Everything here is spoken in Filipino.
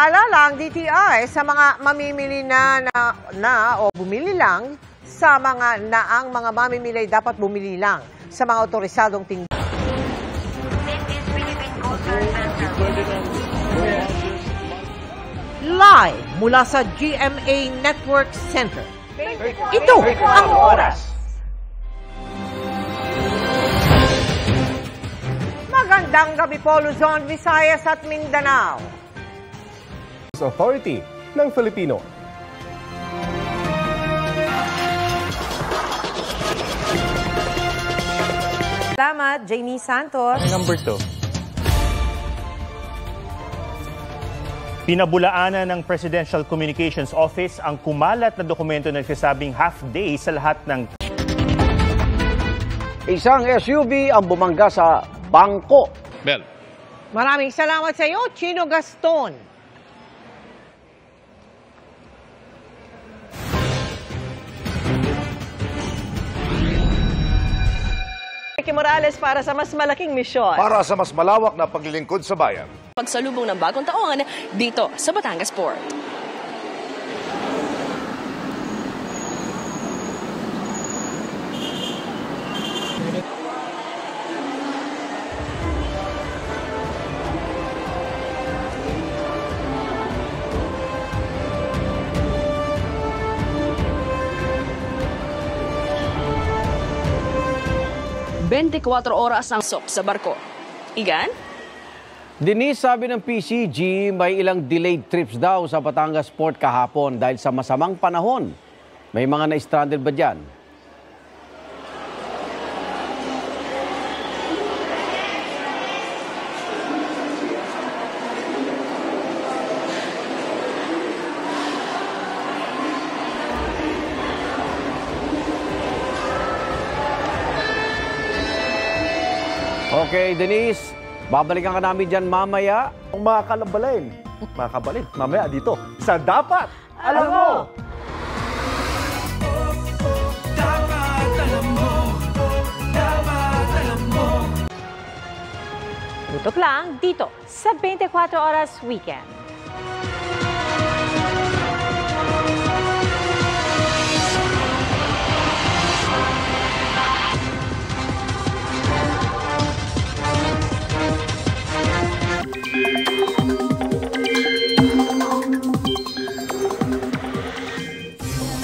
Paalala ang DTI sa mga mamimili na o bumili lang sa mga mamimili dapat bumili lang sa mga otorisadong tindahan. Live mula sa GMA Network Center. Ito ang oras. Magandang gabi po, Luzon, Visayas at Mindanao. Authority ng Filipino. Salamat, Jamie Santos. Number 2. Pinabulaanan ng Presidential Communications Office ang kumalat na dokumento na nagsasabing half-day sa lahat ng... Isang SUV ang bumangga sa bangko. Bel. Maraming salamat sa iyo, Chino Gaston. Ricky Morales para sa mas malaking misyon. Para sa mas malawak na paglilingkod sa bayan. Pagsalubong ng bagong taon dito sa Batangas Port. "24 oras ang sok sa barko." Igan? Denise, sabi ng PCG, may ilang delayed trips daw sa Batangas Port kahapon dahil sa masamang panahon. May mga na-stranded ba dyan? Okay, Denise. Babalikan ka namin dyan mamaya. Ang mga kabalin, mamaya dito sa Dapat Alam Mo! Tutok lang dito sa 24 Oras Weekend.